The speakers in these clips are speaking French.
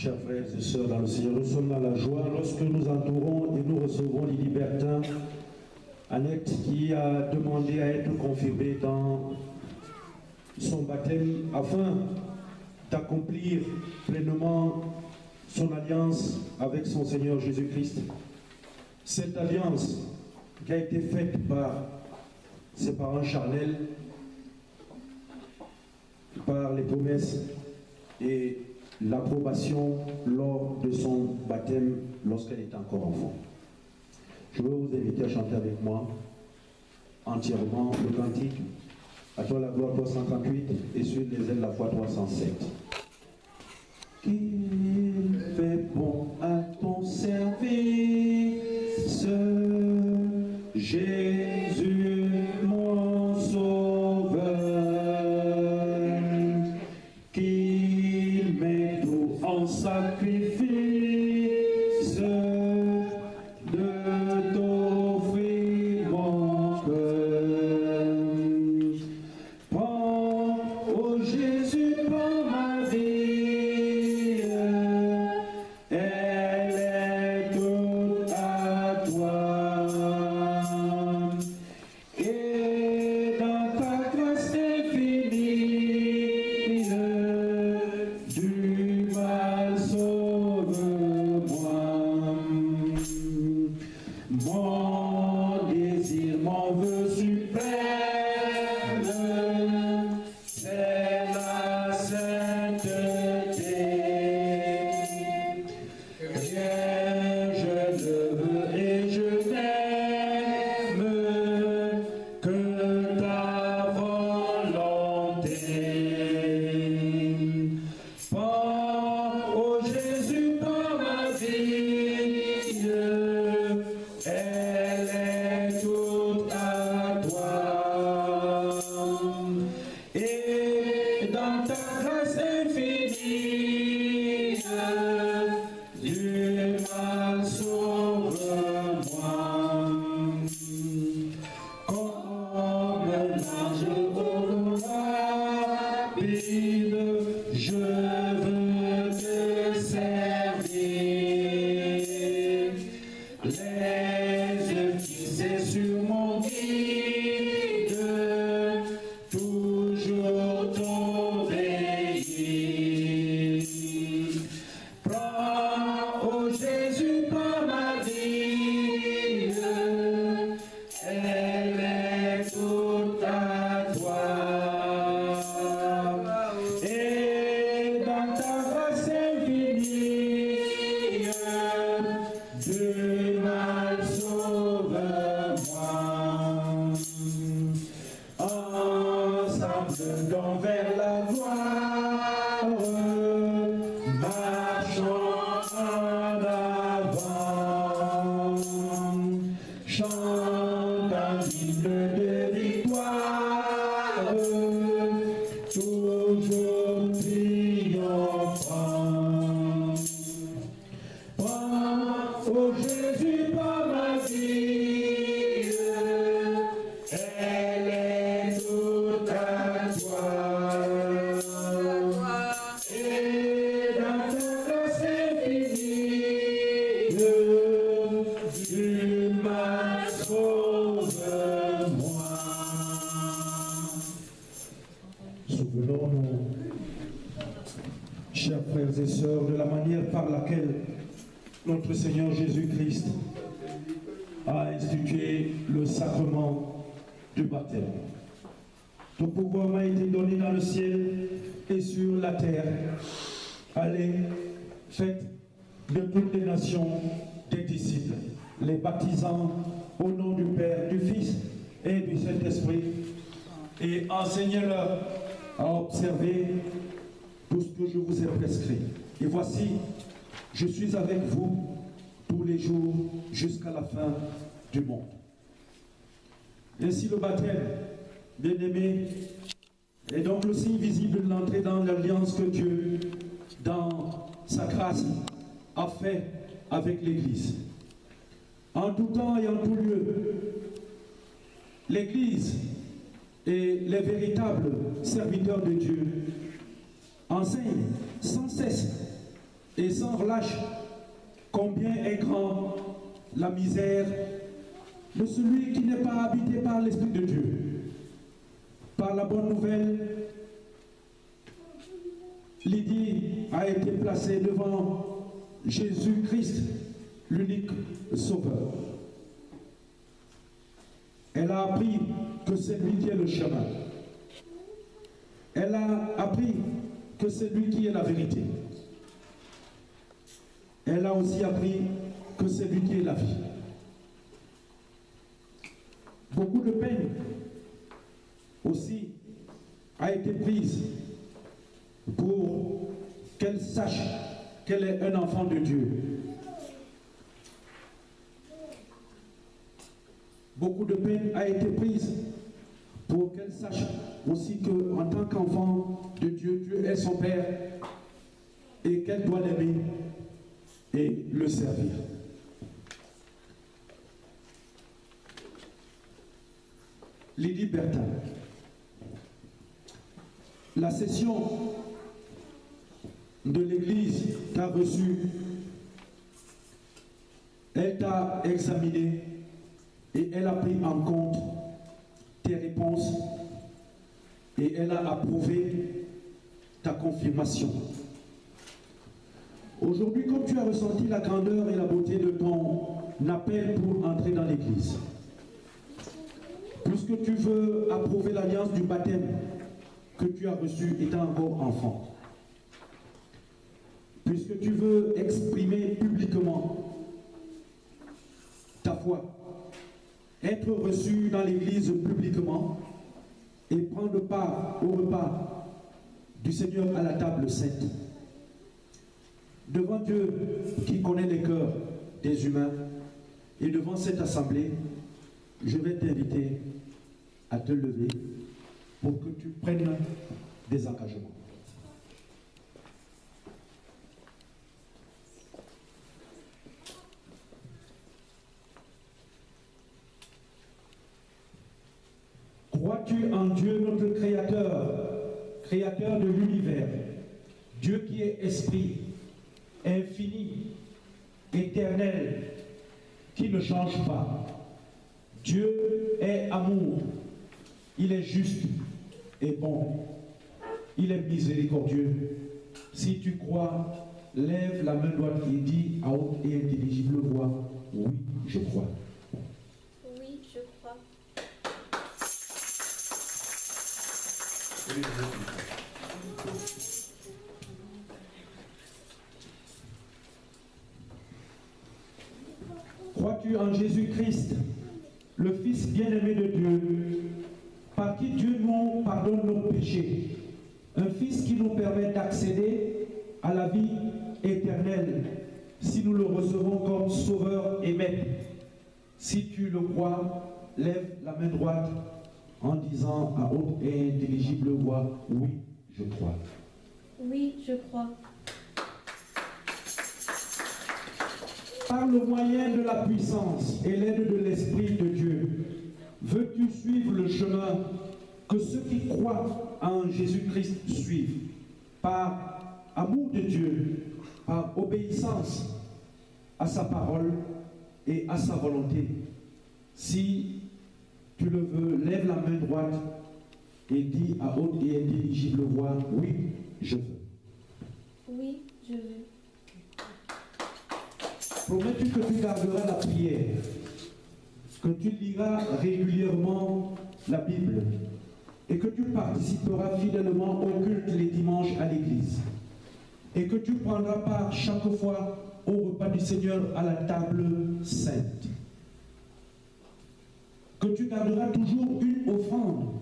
Chers frères et sœurs dans le Seigneur, nous sommes dans la joie lorsque nous entourons et nous recevons les libertins. Annette qui a demandé à être confirmée dans son baptême afin d'accomplir pleinement son alliance avec son Seigneur Jésus-Christ. Cette alliance qui a été faite par ses parents charnels, par les promesses et l'approbation lors de son baptême lorsqu'elle était encore enfant. Je veux vous inviter à chanter avec moi entièrement le cantique à toi la gloire 338 et sur les ailes la foi 307. Qu'il fait bon à ton service, Jésus mon sauveur, qu'il met tout en sacrifice de t'offrir mon cœur. Prends, ô Jésus, prends ma vie, elle est toute à toi. Et dans ta grâce infinie, du mal sauve-moi. Mon désir, mon vœu suprême, c'est la sainteté. Rien je ne veux et je n'aime que ta volonté. Prends, ô Jésus, prends ma vie, elle est toute à toi. Et dans ta grâce infinie, du mal sauve-moi. Comme l'ange au rapide, je veux te servir. Les yeux fixés sur mon guide, toujours t'obéir. Prends, ô Jésus, prends ma vie, elle est toute à toi. Et dans ta grâce infinie, du mal sauve-moi. Ensemble donc vers la gloire, marchons en avant, chantant l'hymne de victoire, toujours triomphant. Prends, ô Jésus, prends ma vie, elle est toute à toi. Et dans ta grâce infinie, du mal sauve-moi. Souvenons-nous, chers frères et sœurs, de la manière par laquelle notre Seigneur Jésus-Christ a institué le sacrement du baptême. Tout pouvoir m'a été donné dans le ciel et sur la terre. Allez, faites de toutes les nations des disciples, les baptisant au nom du Père, du Fils et du Saint-Esprit, et enseignez-leur à observer tout ce que je vous ai prescrit. Et voici, je suis avec vous tous les jours jusqu'à la fin du monde. Ainsi le baptême, bien-aimé, est donc le signe visible de l'entrée dans l'alliance que Dieu, dans sa grâce, a fait avec l'Église. En tout temps et en tout lieu, l'Église et les véritables serviteurs de Dieu enseignent sans cesse et sans relâche combien est grand la misère de celui qui n'est pas habité par l'Esprit de Dieu. Par la bonne nouvelle, Lydie a été placée devant Jésus-Christ, l'unique Sauveur. Elle a appris que c'est lui qui est le chemin. Elle a appris que c'est lui qui est la vérité. Elle a aussi appris que c'est lui qui est la vie. Beaucoup de peine aussi a été prise pour qu'elle sache qu'elle est un enfant de Dieu. Beaucoup de peine a été prise pour qu'elle sache aussi qu'en tant qu'enfant de Dieu, Dieu est son Père et qu'elle doit l'aimer et le servir. Lydie Bertin, la session de l'Église t'a reçu, elle t'a examiné et elle a pris en compte tes réponses et elle a approuvé ta confirmation. Aujourd'hui, comme tu as ressenti la grandeur et la beauté de ton appel pour entrer dans l'Église, puisque tu veux approuver l'alliance du baptême que tu as reçu étant encore enfant, puisque tu veux exprimer publiquement ta foi, être reçu dans l'Église publiquement et prendre part au repas du Seigneur à la table sainte, devant Dieu qui connaît les cœurs des humains et devant cette assemblée, je vais t'inviter à te lever pour que tu prennes des engagements. Crois-tu en Dieu notre Créateur, Créateur de l'univers, Dieu qui est esprit, infini, éternel, qui ne change pas. Dieu est amour, il est juste et bon, il est miséricordieux. Si tu crois, lève la main droite et dis à haute et intelligible voix, oui, je crois. Oui, je crois. Crois-tu en Jésus-Christ, le Fils bien-aimé de Dieu, par qui Dieu nous pardonne nos péchés, un Fils qui nous permet d'accéder à la vie éternelle si nous le recevons comme Sauveur et Maître? Si tu le crois, lève la main droite en disant à haute et intelligible voix, oui, je crois. Oui, je crois. Par le moyen de la puissance et l'aide de l'Esprit de Dieu, veux-tu suivre le chemin que ceux qui croient en Jésus-Christ suivent, par amour de Dieu, par obéissance à sa parole et à sa volonté? Si tu le veux, lève la main droite et dis à haute et intelligible voix, oui, je veux. Oui, je veux. Promets-tu que tu garderas la prière, que tu liras régulièrement la Bible et que tu participeras fidèlement au culte les dimanches à l'église et que tu prendras part chaque fois au repas du Seigneur à la table sainte, que tu garderas toujours une offrande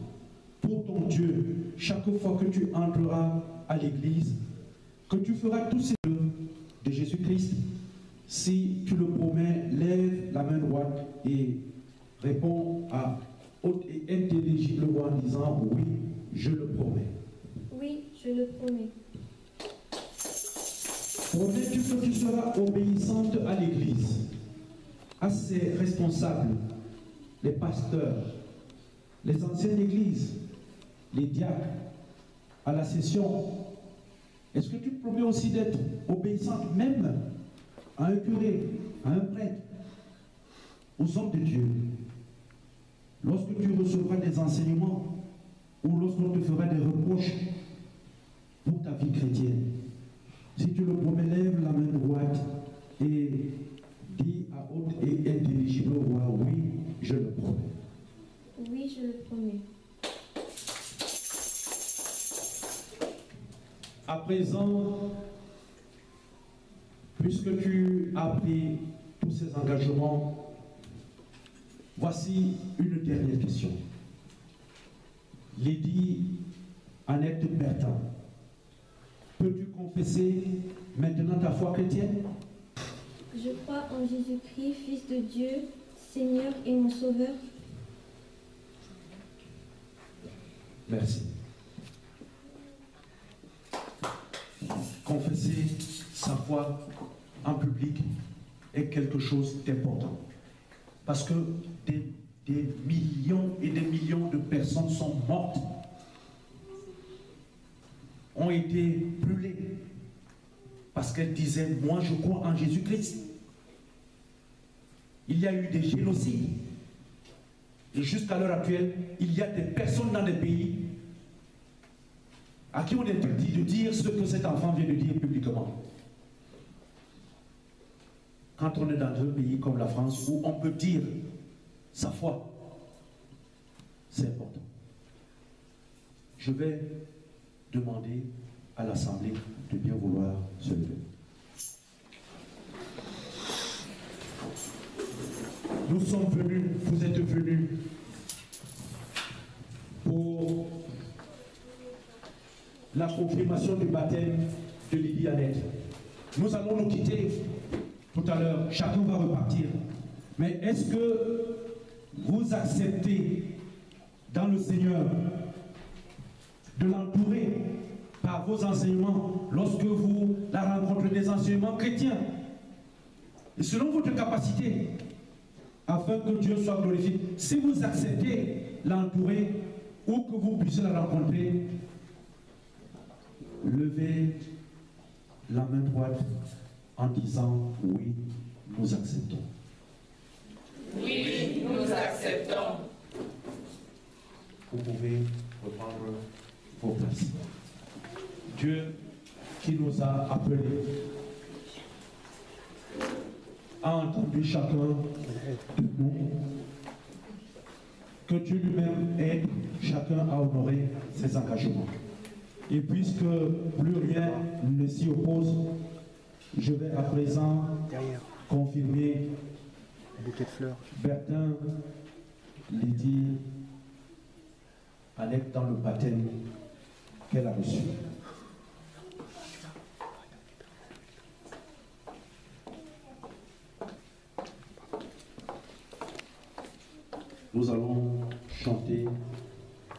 pour ton Dieu chaque fois que tu entreras à l'église, que tu feras tous ces œuvres de Jésus-Christ. Si tu le promets, lève la main droite et réponds à haute et intelligible voix en disant oui, je le promets. Oui, je le promets. Promets-tu que tu seras obéissante à l'Église, à ses responsables, les pasteurs, les anciens d'Église, les diacres, à la session, Est-ce que tu te promets aussi d'être obéissante même à un curé, à un prêtre, aux hommes de Dieu? Lorsque tu recevras des enseignements ou lorsqu'on te fera des reproches pour ta vie chrétienne, si tu le promets, lève la main droite et dis à haute et intelligible voix, oui, je le promets. Oui, je le promets. À présent, puisque tu as pris tous ces engagements, voici une dernière question. Lydie Annette Bertin, peux-tu confesser maintenant ta foi chrétienne? Je crois en Jésus-Christ, Fils de Dieu, Seigneur et mon Sauveur. Merci. Confesser sa foi en public est quelque chose d'important. Parce que des millions et des millions de personnes sont mortes, ont été brûlées, parce qu'elles disaient, moi je crois en Jésus-Christ. Il y a eu des génocides. Et jusqu'à l'heure actuelle, il y a des personnes dans des pays à qui on interdit de dire ce que cet enfant vient de dire publiquement. Quand on est dans un pays comme la France où on peut dire sa foi, c'est important. Je vais demander à l'Assemblée de bien vouloir se lever. Nous sommes venus, vous êtes venus pour la confirmation du baptême de Lydie Annette. Nous allons nous quitter tout à l'heure, chacun va repartir. Mais est-ce que vous acceptez dans le Seigneur de l'entourer par vos enseignements lorsque vous la rencontrez, des enseignements chrétiens, et selon votre capacité, afin que Dieu soit glorifié? Si vous acceptez l'entourer ou que vous puissiez la rencontrer, levez la main droite en disant oui, nous acceptons. Oui, nous acceptons. Vous pouvez reprendre vos places. Dieu qui nous a appelés a entendu chacun de nous. Que Dieu lui-même aide chacun à honorer ses engagements. Et puisque plus rien ne s'y oppose, je vais à présent confirmer Bertin Lydie Annette dans le baptême qu'elle a reçu. Nous allons chanter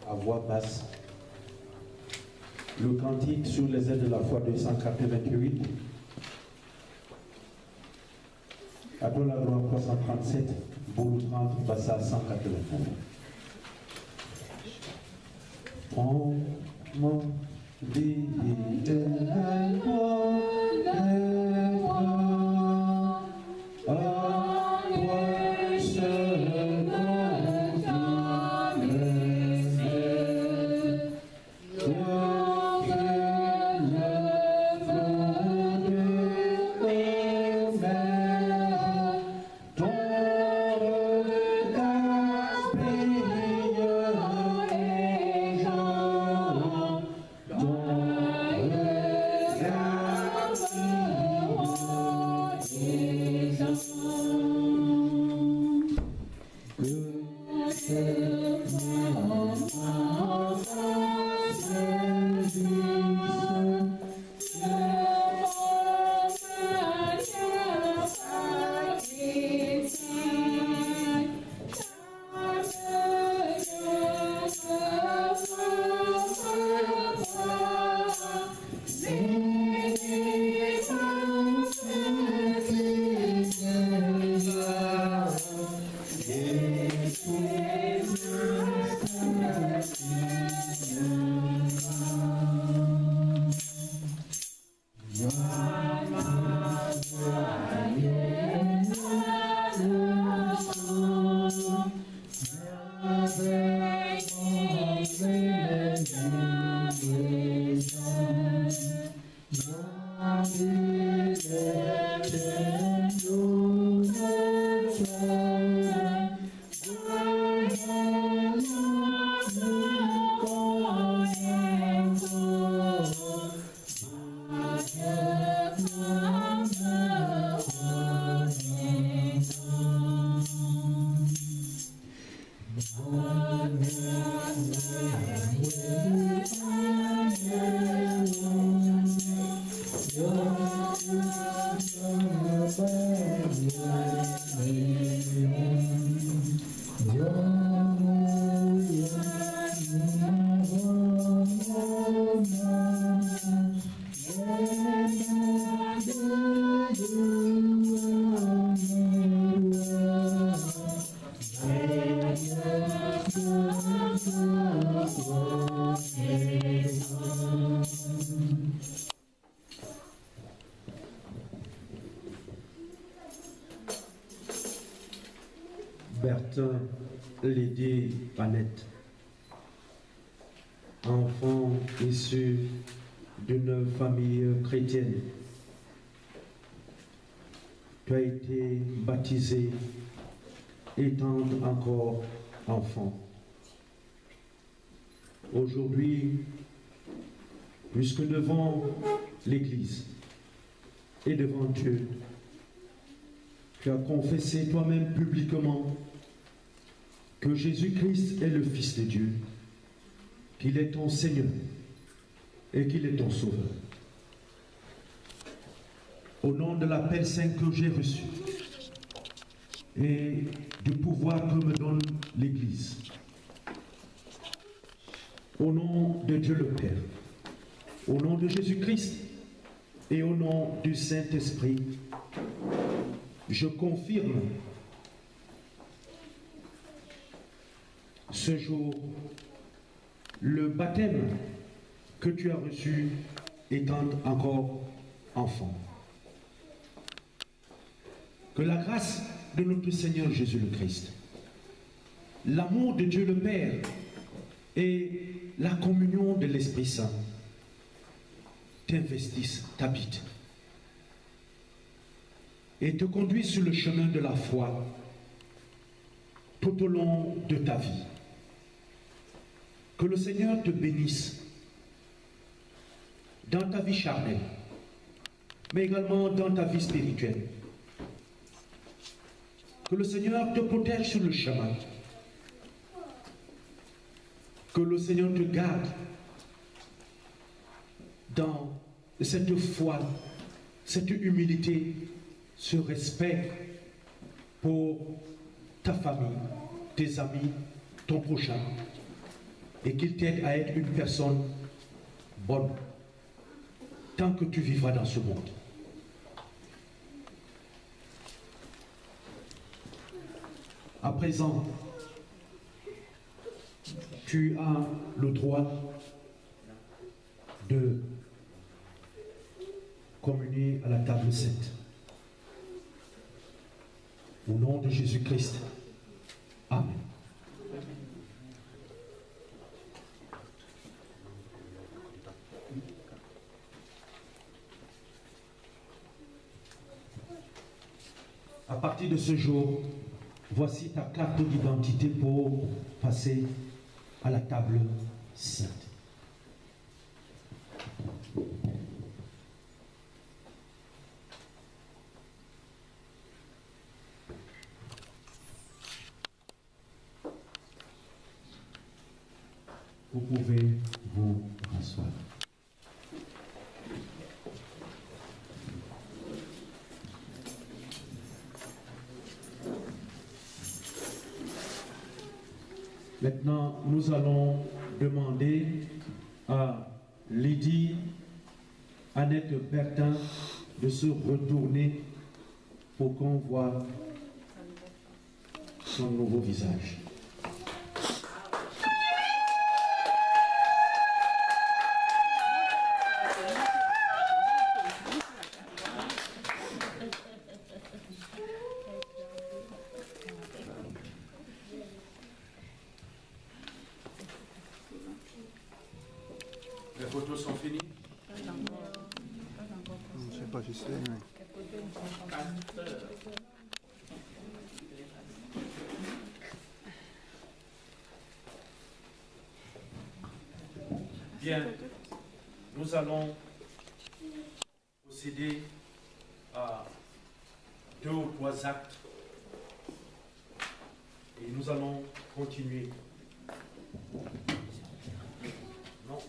à voix basse le cantique sur les ailes de la foi 288, Adola Loi 337, Boulou 30, Bassa 181. On m'en dit de la loi, Bertin Lédé Panette, enfant issu d'une famille chrétienne. Tu as été baptisé étant encore enfant. Aujourd'hui, puisque devant l'Église et devant Dieu, tu as confessé toi-même publiquement que Jésus-Christ est le Fils de Dieu, qu'il est ton Seigneur et qu'il est ton Sauveur. Au nom de l'appel saint que j'ai reçu et du pouvoir que me donne l'Église, au nom de Dieu le Père, au nom de Jésus-Christ et au nom du Saint-Esprit, je confirme ce jour le baptême que tu as reçu étant encore enfant. Que la grâce de notre Seigneur Jésus le Christ, l'amour de Dieu le Père et la communion de l'Esprit Saint t'investissent, t'habitent et te conduisent sur le chemin de la foi tout au long de ta vie. Que le Seigneur te bénisse dans ta vie charnelle, mais également dans ta vie spirituelle. Que le Seigneur te protège sur le chemin. Que le Seigneur te garde dans cette foi, cette humilité, ce respect pour ta famille, tes amis, ton prochain, et qu'il t'aide à être une personne bonne tant que tu vivras dans ce monde. À présent, tu as le droit de communier à la table sainte. Au nom de Jésus-Christ. Amen. À partir de ce jour, voici ta carte d'identité pour passer à la table sainte. Vous pouvez vous rasseoir. Maintenant, nous allons demander à Lydie Annette Bertin de se retourner pour qu'on voit son nouveau visage. Les photos sont finies? Je sais pas, je sais. Bien, nous allons procéder à 2 ou 3 actes et nous allons continuer. Non,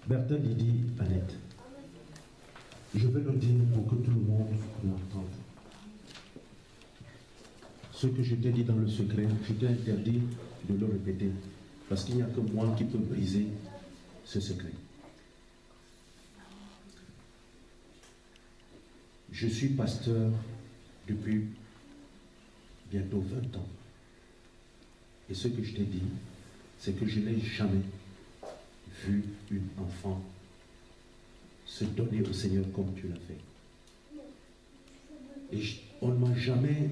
Bertha Lydie Annette, je vais le dire pour que tout le monde l'entende. Ce que je t'ai dit dans le secret, je t'ai interdit de le répéter, parce qu'il n'y a que moi qui peux briser ce secret. Je suis pasteur depuis bientôt 20 ans. Et ce que je t'ai dit, c'est que je n'ai jamais vu une enfant se donner au Seigneur comme tu l'as fait. Et on ne m'a jamais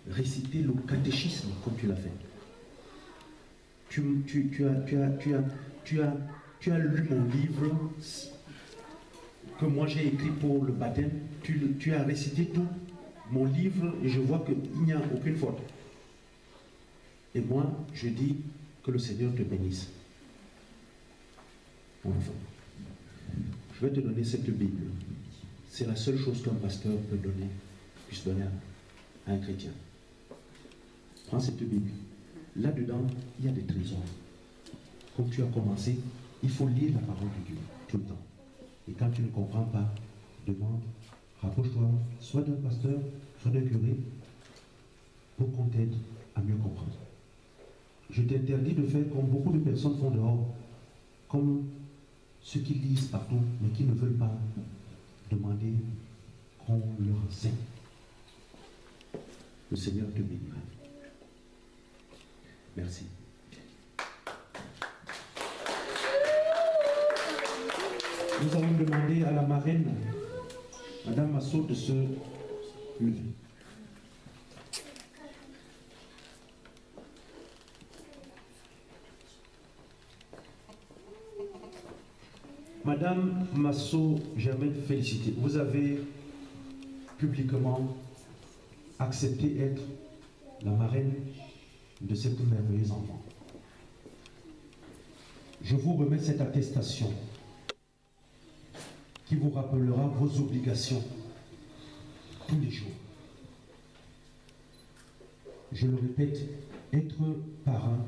récité le catéchisme comme tu l'as fait. Tu as lu mon livre que moi j'ai écrit pour le baptême. Tu as récité tout mon livre et je vois qu'il n'y a aucune faute. Et moi, je dis que le Seigneur te bénisse. Mon enfant, je vais te donner cette Bible. C'est la seule chose qu'un pasteur peut donner, puisse donner à un chrétien. Prends cette Bible. Là-dedans, il y a des trésors. Comme tu as commencé, il faut lire la parole de Dieu tout le temps. Et quand tu ne comprends pas, demande, rapproche-toi, soit d'un pasteur, soit d'un curé, pour qu'on t'aide à mieux comprendre. Je t'interdis de faire comme beaucoup de personnes font dehors, comme ceux qui lisent partout, mais qui ne veulent pas demander qu'on leur enseigne. Le Seigneur te bénira. Merci. Nous allons demander à la marraine, Madame Massot, de se lever. Madame Massot Germaine, félicité. Vous avez publiquement accepté être la marraine de cette merveilleuse enfant. Je vous remets cette attestation qui vous rappellera vos obligations tous les jours. Je le répète, être parrain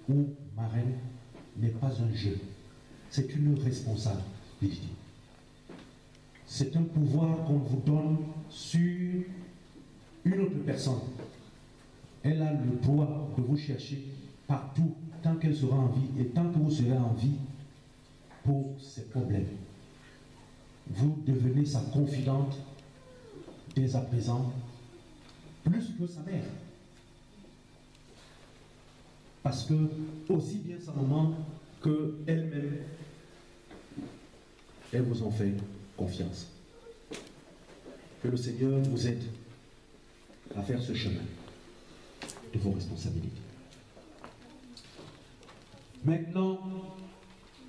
ou marraine n'est pas un jeu. C'est une responsabilité. C'est un pouvoir qu'on vous donne sur une autre personne. Elle a le droit de vous chercher partout, tant qu'elle sera en vie et tant que vous serez en vie pour ses problèmes. Vous devenez sa confidente dès à présent, plus que sa mère. Parce que, aussi bien sa maman qu'elle-même, elles vous ont fait confiance. Que le Seigneur vous aide à faire ce chemin de vos responsabilités. Maintenant,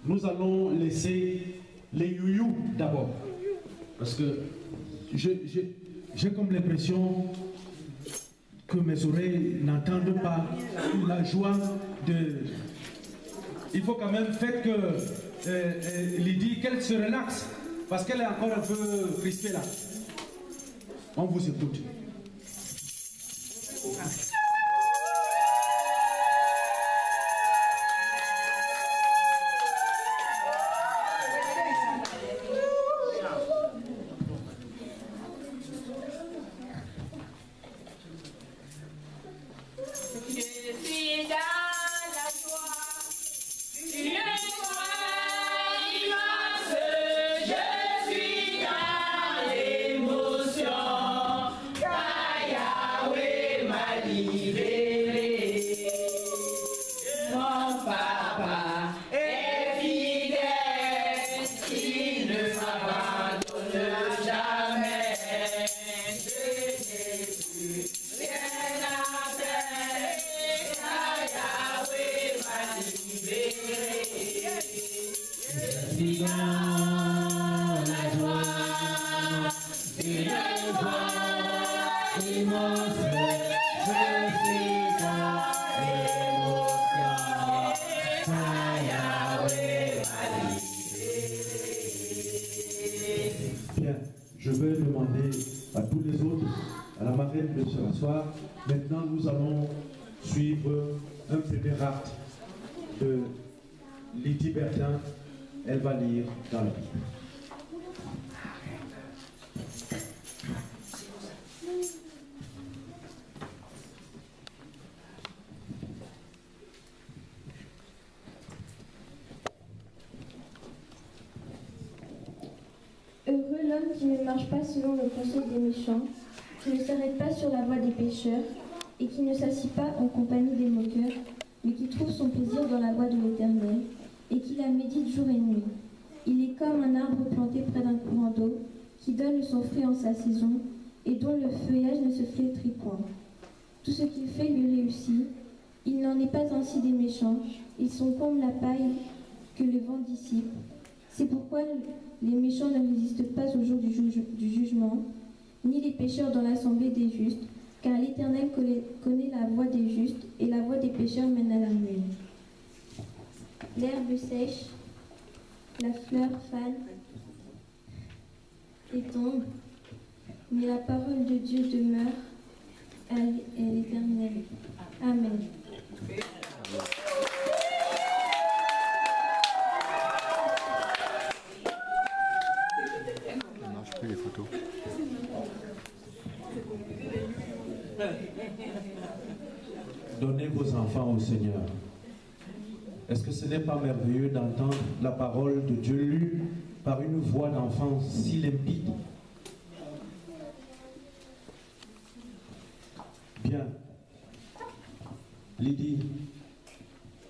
nous allons laisser les youyou d'abord. Parce que j'ai comme l'impression que mes oreilles n'entendent pas la joie de... Il faut quand même faire que Lydie, qu'elle se relaxe. Parce qu'elle est encore un peu crispée là. On vous écoute. Maria. Bien, je vais demander à tous les autres, à la marraine de se rasseoir. Maintenant, nous allons suivre un premier acte de Lydie Bertin. Elle va lire dans la Bible. Heureux l'homme qui ne marche pas selon le conseil des méchants, qui ne s'arrête pas sur la voie des pécheurs, et qui ne s'assit pas en compagnie des moqueurs, mais qui trouve son plaisir dans la voie de l'Éternel, et qui la médite jour et nuit. Il est comme un arbre planté près d'un courant d'eau, qui donne son fruit en sa saison, et dont le feuillage ne se flétrit point. Tout ce qu'il fait lui réussit. Il n'en est pas ainsi des méchants, ils sont comme la paille que le vent dissipe. C'est pourquoi les méchants ne résistent pas au jour du jugement, ni les pécheurs dans l'assemblée des justes, car l'Éternel connaît la voie des justes, et la voie des pécheurs mène à la ruine. L'herbe sèche, la fleur fane et tombe, mais la parole de Dieu demeure à l'Éternel. Amen. Ça ne marche plus les photos. Donnez vos enfants au Seigneur. Est-ce que ce n'est pas merveilleux d'entendre la parole de Dieu lue par une voix d'enfant si limpide? Bien. Lydie,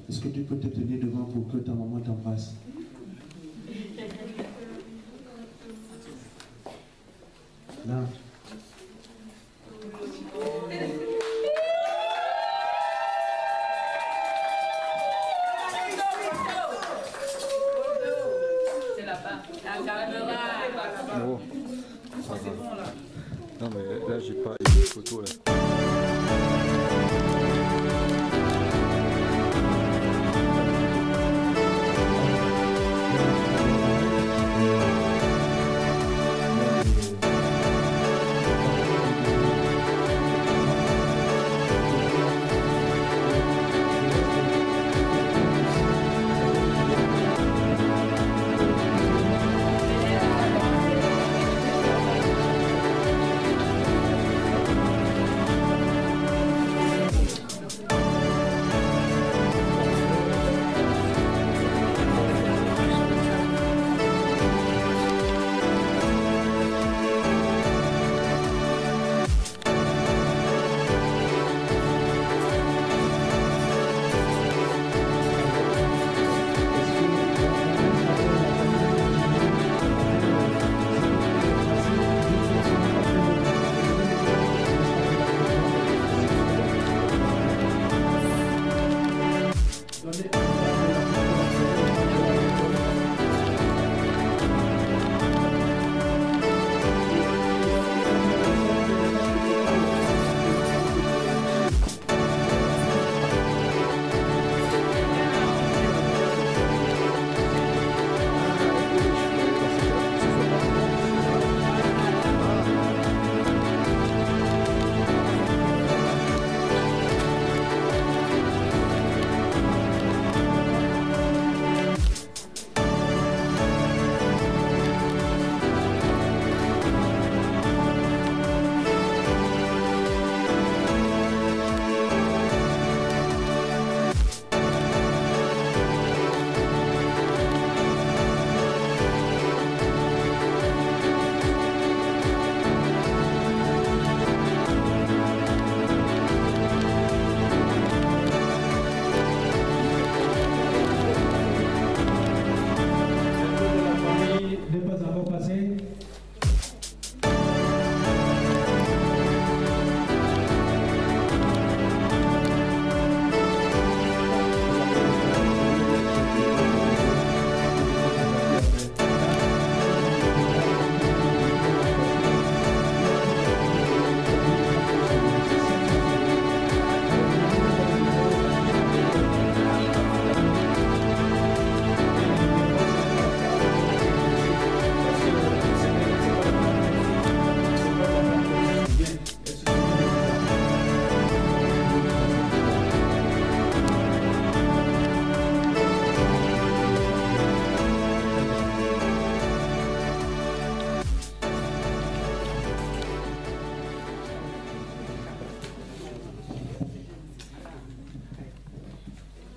est-ce que tu peux te tenir devant pour que ta maman t'embrasse? Là. Oh, ça va. Non mais là j'ai pas les photos là.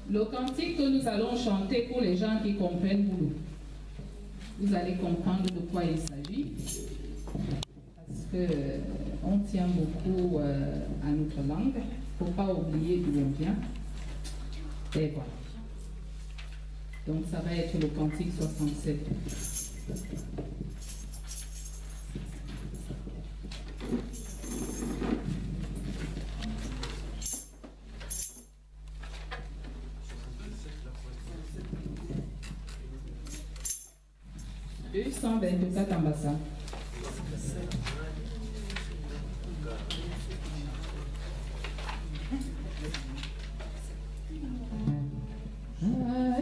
Le cantique que nous allons chanter pour les gens qui comprennent Boulou. Vous allez comprendre de quoi il s'agit. Parce qu'on tient beaucoup à notre langue. Il ne faut pas oublier d'où on vient. Et voilà. Donc ça va être le cantique 67. « 224 ambassades.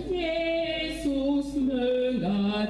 Jesus mengatiti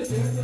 Thank you.